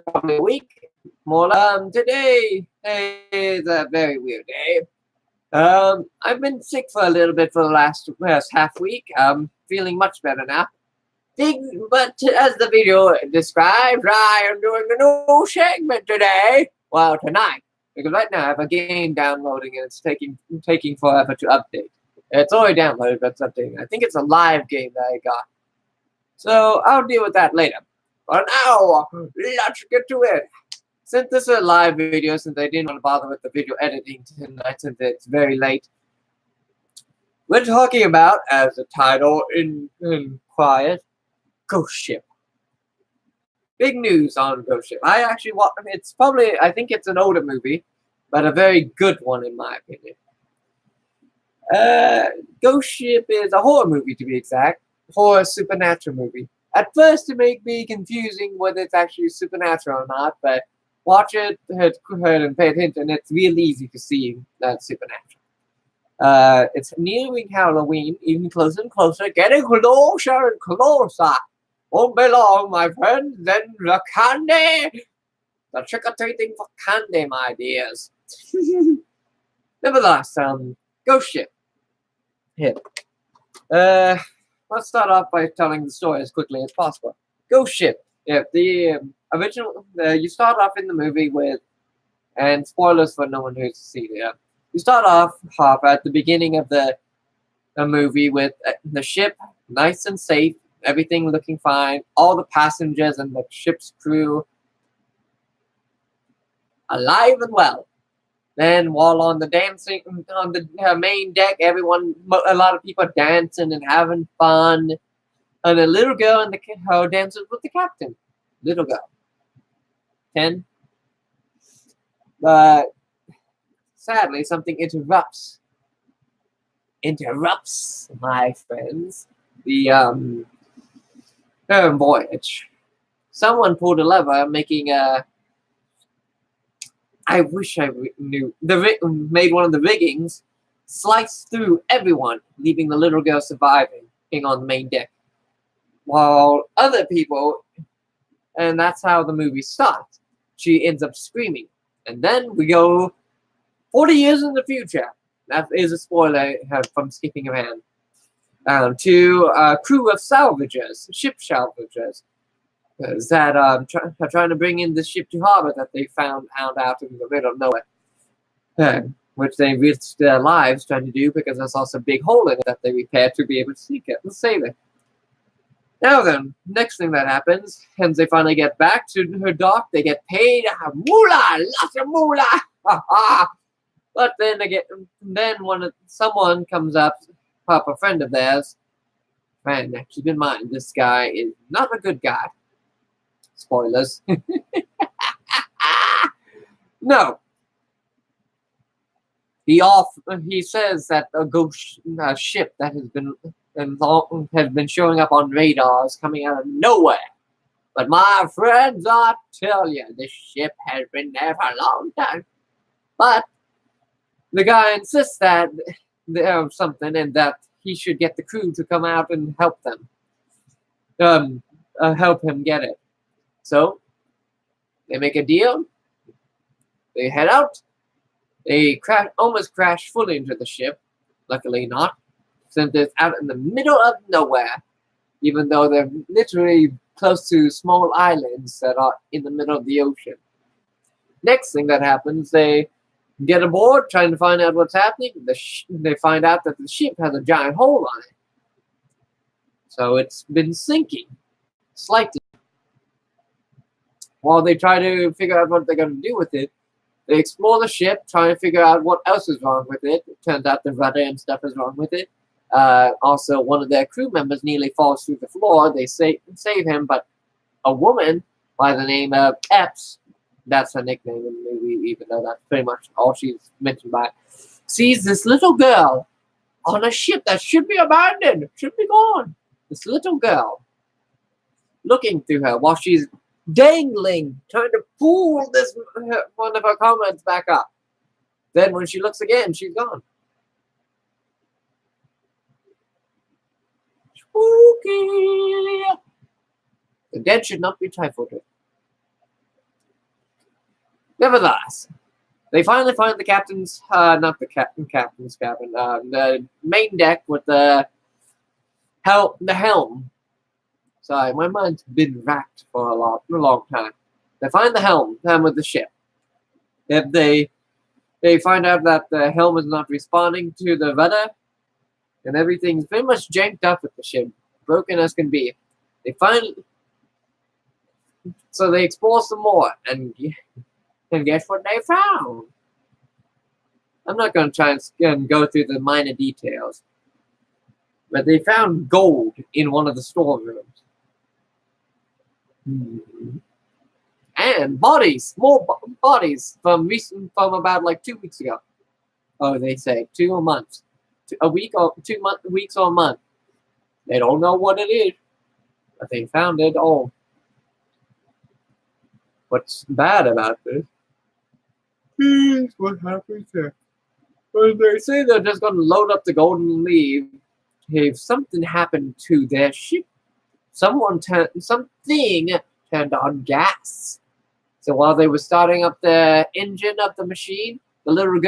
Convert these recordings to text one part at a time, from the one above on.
probably a week. More today is a very weird day. I've been sick for a little bit for the last half week. Feeling much better now. But as the video describes, I am doing a new segment today. Well, tonight, because right now I have a game downloading and it's taking forever to update. It's already downloaded, but it's updating. I think it's a live game that I got. So I'll deal with that later. But now, let's get to it. Since this is a live video, since I didn't want to bother with the video editing tonight, since it's very late, we're talking about, as the title implies, Ghost Ship. Big news on Ghost Ship. I think it's an older movie, but a very good one in my opinion. Ghost Ship is a horror movie, to be exact. Horror supernatural movie. At first, it may be confusing whether it's actually supernatural or not, but watch it, heard and pay attention. It's real easy to see that supernatural. It's nearing Halloween, even closer and closer, getting closer and closer. Won't be long, my friends. Then the candy, the trick-or-treating for candy, my dears. Nevertheless, Ghost Ship. Here. Let's start off by telling the story as quickly as possible. Ghost Ship. Yeah, the original. You start off in the movie with, and spoilers for no one who's seen it. You start off at the beginning of the movie with the ship nice and safe, everything looking fine, all the passengers and the ship's crew alive and well. Then, while on the main deck, a lot of people dancing and having fun, and a little girl in the dances with the captain. Little girl, 10. But sadly, something interrupts, my friends, the voyage. Someone pulled a lever, making a. I wish I knew. Made one of the riggings slice through everyone, leaving the little girl surviving on the main deck. While other people, and that's how the movie starts. She ends up screaming. And then we go 40 years in the future. That is a spoiler from skipping around. To a crew of ship salvagers, that are trying to bring in the ship to harbor that they found out in the middle of nowhere, which they risked their lives trying to do because there's also a big hole in it that they repaired to be able to save it. Now then, next thing that happens, and they finally get back to her dock, they get paid moolah, lots of moolah, but then someone comes up, a friend of theirs. Man, keep in mind, this guy is not a good guy. Spoilers. No. He says that a ghost ship that has been showing up on radars coming out of nowhere. But my friends, I tell you, this ship has been there for a long time. But the guy insists that there's something and that he should get the crew to come out and help them. Help him get it. So, they make a deal. They head out. They almost crash fully into the ship. Luckily not, since it's out in the middle of nowhere, even though they're literally close to small islands that are in the middle of the ocean. Next thing that happens, they get aboard, trying to find out what's happening. They find out that the ship has a giant hole on it. So it's been sinking slightly. While they try to figure out what they're going to do with it, they explore the ship, trying to figure out what else is wrong with it. It turns out the rudder and stuff is wrong with it. Also, one of their crew members nearly falls through the floor. They save him, but a woman by the name of Epps, that's her nickname in the movie, even though that's pretty much all she's mentioned by, sees this little girl on a ship that should be abandoned, should be gone. This little girl looking through her while she's dangling, trying to pull one of her comrades back up. Then when she looks again, she's gone. Spooky! The dead should not be trifled with. Nevertheless, they finally find the captain's, not the captain's cabin, the main deck with the helm. Sorry, my mind's been racked for a long time. They find the helm with the ship. If they find out that the helm is not responding to the rudder, and everything's very much janked up with the ship, broken as can be. So they explore some more, and guess what they found? I'm not going to try and go through the minor details, but they found gold in one of the storerooms. And bodies, more bodies from about like 2 weeks ago. Oh, they say 2 months, a week or 2 weeks or a month. They don't know what it is, but they found it all. What's bad about this? Here's what happens here. When they say they're just going to load up the gold and leave, if something happened to their ship, something turned on gas. So while they were starting up the engine of the machine, the little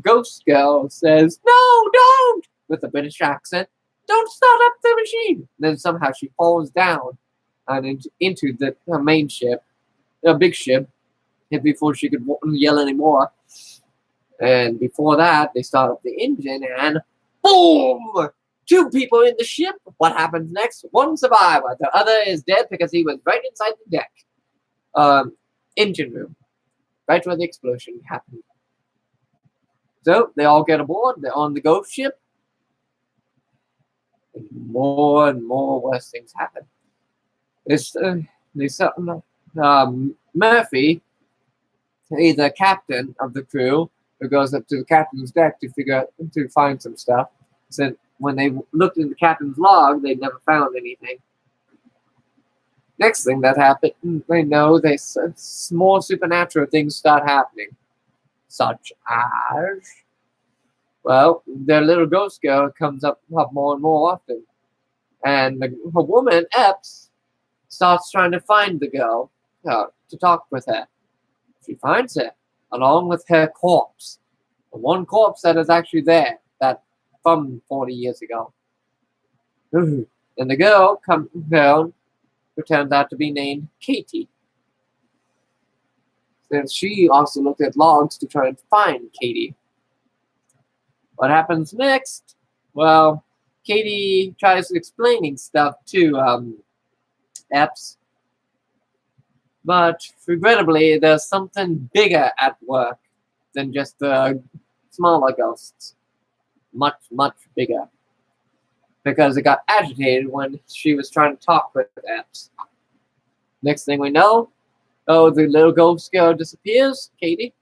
ghost girl says, "No, don't!" with a British accent. "Don't start up the machine!" And then somehow she falls down and into the main ship, a big ship, before she could yell anymore. And before that, they start up the engine and boom! 2 people in the ship. What happens next? 1 survivor. The other is dead because he was right inside the deck. Engine room. Right where the explosion happened. So they all get aboard. They're on the ghost ship. And more worse things happen. Murphy, he's the captain of the crew, who goes up to the captain's deck to find some stuff. So when they looked in the captain's log, they never found anything. Next thing that happened, they know more supernatural things start happening, such as, well, their little ghost girl comes up more and more often, and her woman Epps starts trying to find the girl to talk with her. She finds her along with her corpse, the one corpse that is actually there, that from 40 years ago. And the girl comes down, who turns out to be named Katie. Since she also looked at logs to try and find Katie. What happens next? Well, Katie tries explaining stuff to Epps, but regrettably, there's something bigger at work than just the smaller ghosts. Much, much bigger. Because it got agitated when she was trying to talk with Epps. Next thing we know, the little ghost girl disappears, Katie.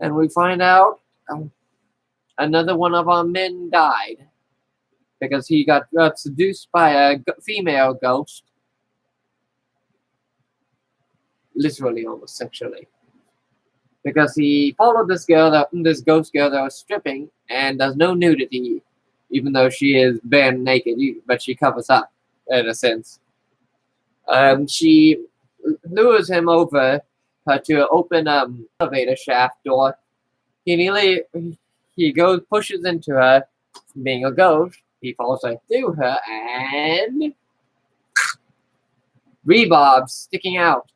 And we find out another one of our men died. Because he got seduced by a female ghost. Literally, almost sexually. Because he followed this ghost girl that was stripping, and there's no nudity, even though she is bare naked, but she covers up, in a sense. She lures him over to open elevator shaft door. He pushes into her, being a ghost. He falls right through her, and rebobs sticking out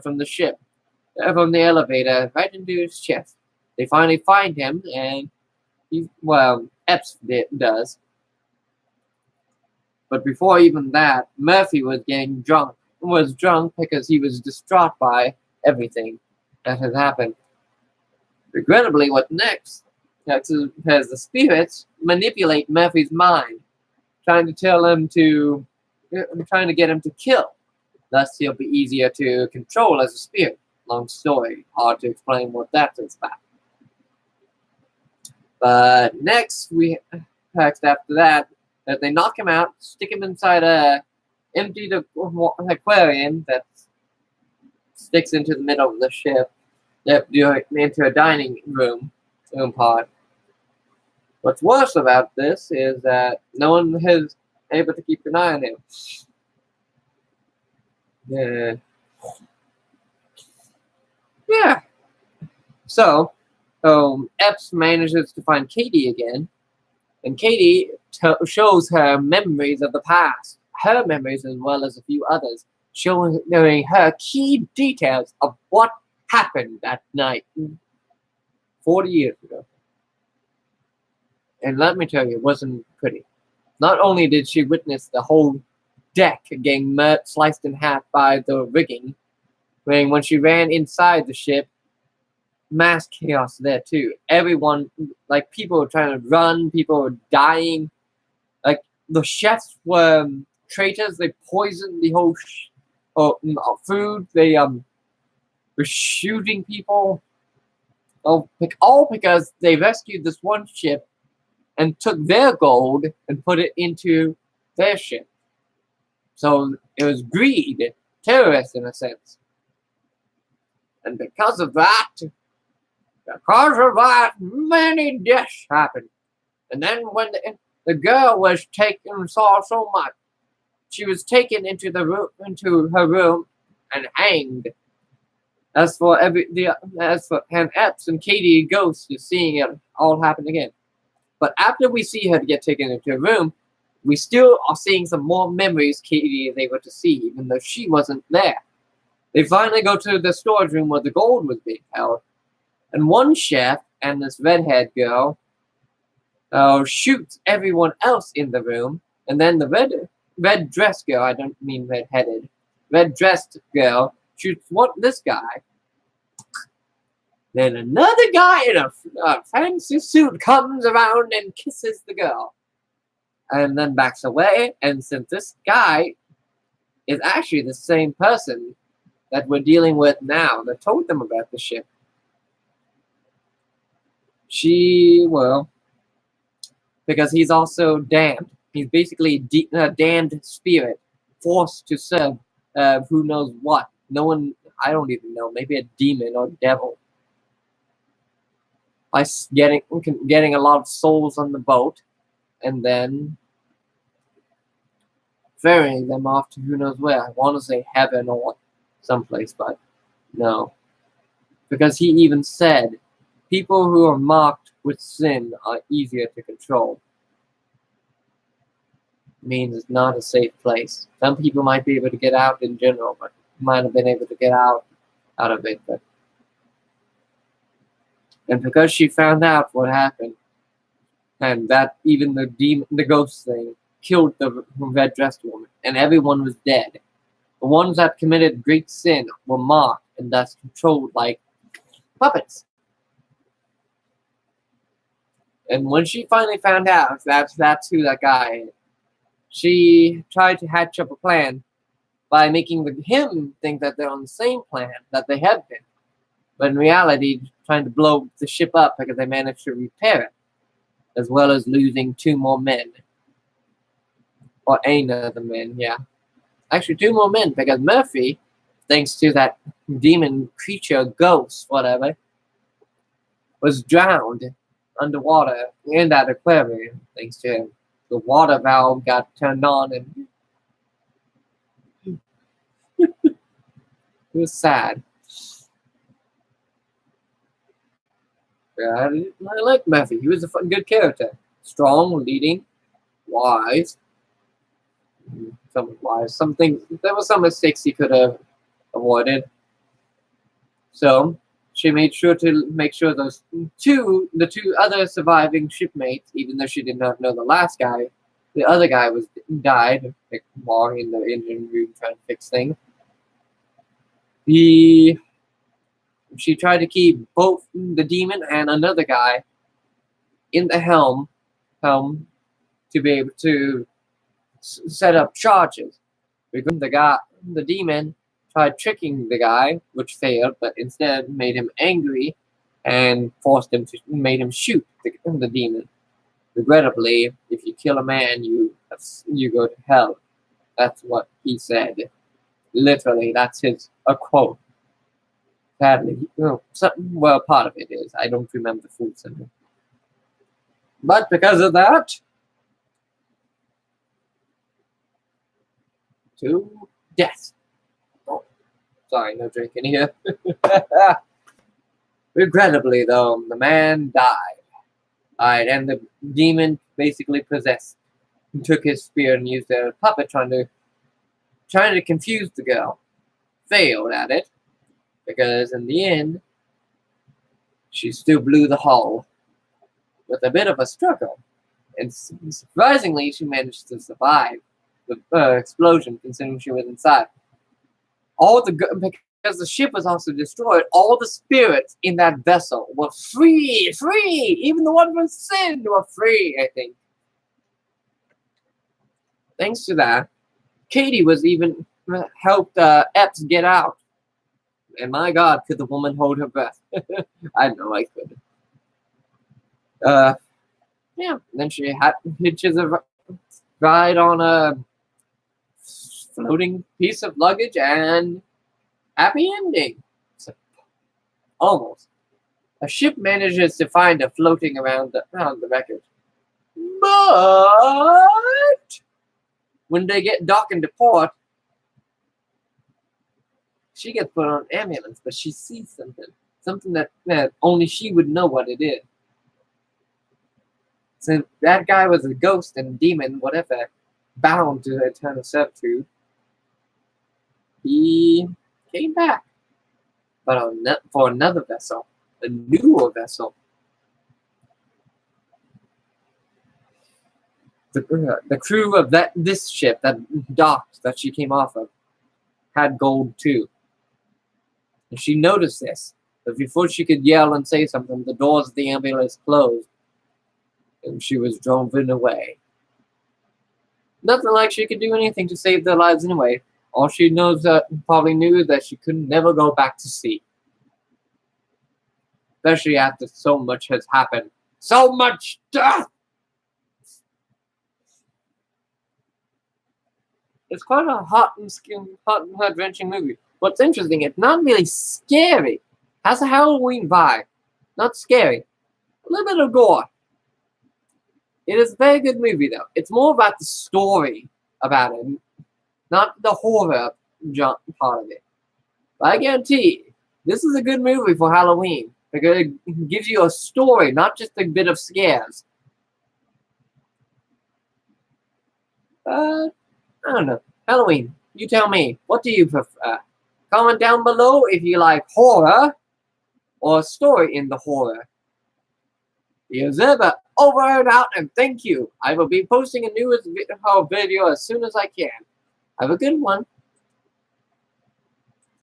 from the ship, from the elevator, right into his chest. They finally find him, and Epps does. But before even that, Murphy was drunk because he was distraught by everything that has happened. Regrettably, what next? Has the spirits manipulate Murphy's mind, trying to get him to kill. Thus, he'll be easier to control as a spirit. Long story, hard to explain what that is about. But next after that they knock him out, stick him inside a empty aquarium that sticks into the middle of the ship, into a dining room pod. What's worse about this is that no one is able to keep an eye on him. Yeah. So, Epps manages to find Katie again, and Katie shows her memories of the past, her memories as well as a few others, showing her key details of what happened that night 40 years ago. And let me tell you, it wasn't pretty. Not only did she witness the whole deck getting sliced in half by the rigging, when she ran inside the ship, mass chaos there too. Everyone, like people were trying to run, people were dying. Like the chefs were traitors. They poisoned the whole food. They were shooting people. All because they rescued this one ship and took their gold and put it into their ship. So it was greed, terrorists in a sense. And because of that, many deaths happened. And then when the girl was taken, saw so much, she was taken into her room and hanged. As for Epps and Katie Ghost is seeing it all happen again. But after we see her get taken into a room, we still are seeing some more memories Katie is able to see, even though she wasn't there. They finally go to the storage room where the gold was being held, and one chef and this redhead girl shoots everyone else in the room, and then the red dressed girl, I don't mean red-headed, red dressed girl shoots this guy. Then another guy in a fancy suit comes around and kisses the girl, and then backs away. And since this guy is actually the same person that we're dealing with now, that told them about the ship, because he's also damned. He's basically a damned spirit, forced to serve who knows what. No one, I don't even know, maybe a demon or devil. By getting a lot of souls on the boat, and then ferrying them off to who knows where. I want to say heaven or someplace, but no. Because he even said, people who are marked with sin are easier to control. Means it's not a safe place. Some people might be able to get out in general, but might have been able to get out of it. And because she found out what happened, and that even the ghost thing killed the red dressed woman, and everyone was dead. The ones that committed great sin were marked and thus controlled like puppets. And when she finally found out that's who that guy is, she tried to hatch up a plan by making him think that they're on the same plan that they had been. But in reality, trying to blow the ship up because they managed to repair it, as well as losing 2 more men. Or another man, yeah. Actually, 2 more men, because Murphy, thanks to that demon creature, ghost, whatever, was drowned underwater in that aquarium, thanks to him. The water valve got turned on, and it was sad. Yeah, I like Murphy. He was a good character. Strong, leading, wise. Somewhat wise. There were some mistakes he could have avoided. So she made sure to make sure the 2 other surviving shipmates, even though she did not know the last guy, the other guy died while in the engine room trying to fix things. She tried to keep both the demon and another guy in the helm to be able to set up charges. Because the demon tried tricking the guy, which failed, but instead made him angry and made him shoot the demon. Regrettably, if you kill a man, you go to hell. That's what he said. Literally, that's a quote. Sadly, part of it is. I don't remember the full sentence. But because of that, to death. Oh, sorry, no drinking here. Regrettably, though, the man died. Alright, and the demon basically possessed. He took his spear and used a puppet trying to confuse the girl. Failed at it, because in the end, she still blew the hull with a bit of a struggle. And surprisingly, she managed to survive the explosion, considering she was inside. Because the ship was also destroyed, all the spirits in that vessel were free. Even the one from sin were free, I think. Thanks to that, Katie was even helped Epps get out. And my God, could the woman hold her breath? I know I could. Yeah. Then she hitches a ride on a floating piece of luggage, and happy ending. So, almost. A ship manages to find her floating around the wreckage. But when they get docked into port, she gets put on an ambulance, but she sees something that only she would know what it is. So that guy was a ghost and demon, whatever, bound to eternal servitude. He came back, but for another vessel, a newer vessel. The crew of this ship that docked, that she came off of, had gold too. And she noticed this, but before she could yell and say something, the doors of the ambulance closed, and she was driven away. Nothing like she could do anything to save their lives anyway. All she probably knew is that she could never go back to sea. Especially after so much has happened. So much death! It's quite a hot and heart-wrenching movie. What's interesting, it's not really scary. It has a Halloween vibe. Not scary. A little bit of gore. It is a very good movie, though. It's more about the story about it, not the horror part of it. But I guarantee, this is a good movie for Halloween. Because it gives you a story, not just a bit of scares. I don't know. Halloween, you tell me. What do you prefer? Comment down below if you like horror or story in the horror. Here's Eva, over and out, and thank you. I will be posting a new video as soon as I can. Have a good one.